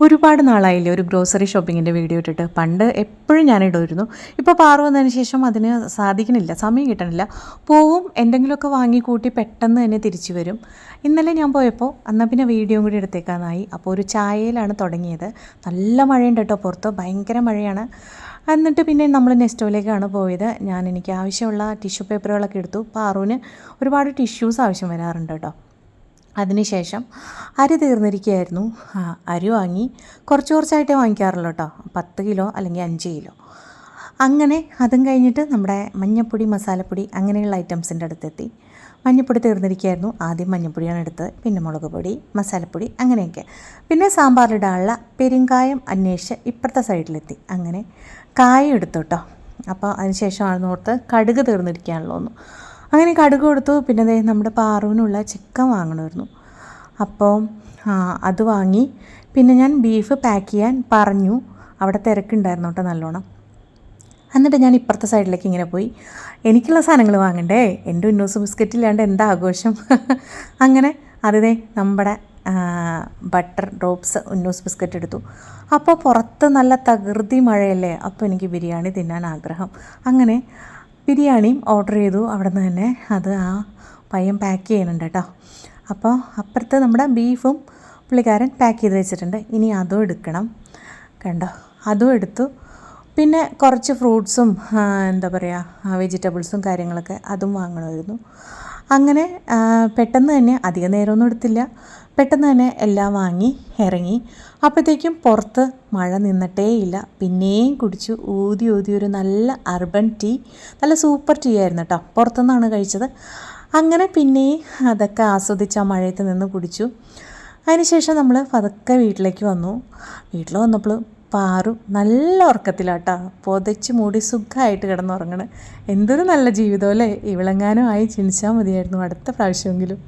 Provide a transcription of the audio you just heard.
ഒരുപാട് നാളായില്ലേ ഒരു grocery ഷോപ്പിങ്ങിൻ്റെ video ഇട്ടിട്ട്. പണ്ട് എപ്പോഴും ഞാൻ ഇടുമായിരുന്നു. ഇപ്പോൾ പാറു വന്നതിന് ശേഷം അതിന് സാധിക്കണില്ല, സമയം കിട്ടണില്ല. പോവും, എന്തെങ്കിലുമൊക്കെ വാങ്ങിക്കൂട്ടി പെട്ടെന്ന് തന്നെ തിരിച്ചു വരും. ഇന്നലെ ഞാൻ പോയപ്പോൾ എന്നാൽ പിന്നെ വീഡിയോ കൂടി എടുത്തേക്കാനായി. അപ്പോൾ ഒരു ചായയിലാണ് തുടങ്ങിയത്. നല്ല മഴയുണ്ട് കേട്ടോ, പുറത്ത് ഭയങ്കര മഴയാണ്. എന്നിട്ട് പിന്നെ നമ്മൾ നെസ്റ്റോയിലേക്കാണ് പോയത്. എനിക്ക് ആവശ്യമുള്ള ടിഷ്യൂ പേപ്പറുകളൊക്കെ എടുത്തു. പാറുവിന് ഒരുപാട് ടിഷ്യൂസ് ആവശ്യം വരാറുണ്ട് കേട്ടോ. അതിനുശേഷം അരി തീർന്നിരിക്കുകയായിരുന്നു. അരി വാങ്ങി കുറച്ചായിട്ടേ വാങ്ങിക്കാറുള്ളൂ കേട്ടോ. 10 കിലോ അല്ലെങ്കിൽ 5 കിലോ അങ്ങനെ. അതും കഴിഞ്ഞിട്ട് നമ്മുടെ മഞ്ഞൾപ്പൊടി, മസാലപ്പൊടി അങ്ങനെയുള്ള ഐറ്റംസിൻ്റെ അടുത്തെത്തി. മഞ്ഞൾപ്പൊടി തീർന്നിരിക്കുകയായിരുന്നു. ആദ്യം മഞ്ഞൾപ്പൊടിയാണ് എടുത്തത്, പിന്നെ മുളക് പൊടി, മസാലപ്പൊടി അങ്ങനെയൊക്കെ. പിന്നെ സാമ്പാറിടാനുള്ള പെരുങ്കായം അന്വേഷിച്ച് ഇപ്പുറത്തെ സൈഡിലെത്തി. അങ്ങനെ കായം എടുത്തു കേട്ടോ. അപ്പോൾ അതിനുശേഷമാണ് ഓർത്ത് കടുക് തീർന്നിരിക്കുകയാണല്ലോ ഒന്ന്. അങ്ങനെ കടുക് കൊടുത്തു. പിന്നെ നമ്മുടെ പാറുവിനുള്ള ചിക്കൻ വാങ്ങണമായിരുന്നു. അപ്പോൾ അത് വാങ്ങി. പിന്നെ ഞാൻ ബീഫ് പാക്ക് ചെയ്യാൻ പറഞ്ഞു. അവിടെ തിരക്കുണ്ടായിരുന്നു കേട്ടോ നല്ലോണം. എന്നിട്ട് ഞാൻ ഇപ്പുറത്തെ സൈഡിലേക്ക് ഇങ്ങനെ പോയി. എനിക്കുള്ള സാധനങ്ങൾ വാങ്ങണ്ടേ, എൻ്റെ ഉന്നൂസ് ബിസ്ക്കറ്റ് ഇല്ലാണ്ട് എന്താ ആഘോഷം. അങ്ങനെ അതേ നമ്മുടെ ബട്ടർ ഡ്രോപ്സ് ഉന്നൂസ് ബിസ്ക്കറ്റ് എടുത്തു. അപ്പോൾ പുറത്ത് നല്ല തകൃതി മഴയല്ലേ. അപ്പോൾ എനിക്ക് ബിരിയാണി തിന്നാൻ ആഗ്രഹം. അങ്ങനെ ബിരിയാണിയും ഓർഡർ ചെയ്തു അവിടെ നിന്ന് തന്നെ. അത് ആ പയ്യൻ പാക്ക് ചെയ്യുന്നുണ്ട് കേട്ടോ. അപ്പോൾ അപ്പുറത്ത് നമ്മുടെ ബീഫും പുള്ളിക്കാരൻ പാക്ക് ചെയ്ത് വെച്ചിട്ടുണ്ട്. ഇനി അതും എടുക്കണം. കണ്ടോ, അതും എടുത്തു. പിന്നെ കുറച്ച് ഫ്രൂട്ട്സും എന്താ പറയുക വെജിറ്റബിൾസും കാര്യങ്ങളൊക്കെ അതും വാങ്ങണമായിരുന്നു. അങ്ങനെ പെട്ടെന്ന് തന്നെ, അധികം നേരമൊന്നും എടുത്തില്ല, പെട്ടെന്ന് തന്നെ എല്ലാം വാങ്ങി ഇറങ്ങി. അപ്പോഴത്തേക്കും പുറത്ത് മഴ നിന്നിട്ടേയില്ല. പിന്നെയും കുടിച്ചു ഊതി ഒരു നല്ല അർബൻ ടീ, നല്ല സൂപ്പർ ടീ ആയിരുന്നു കേട്ടോ. പുറത്തുനിന്നാണ് കഴിച്ചത്. അങ്ങനെ പിന്നെയും അതൊക്കെ ആസ്വദിച്ച് ആ മഴയത്ത് നിന്ന് കുടിച്ചു. അതിനുശേഷം നമ്മൾ പതുക്കെ വീട്ടിലേക്ക് വന്നു. വീട്ടിൽ വന്നപ്പോൾ പാറു നല്ല ഉറക്കത്തിലാട്ടോ, പുതച്ച് മൂടി സുഖമായിട്ട് കിടന്നുറങ്ങണം. എന്തൊരു നല്ല ജീവിതം അല്ലേ. ഇവിളെങ്ങാനും ആയി ജനിച്ചാൽ മതിയായിരുന്നു അടുത്ത പ്രാവശ്യമെങ്കിലും.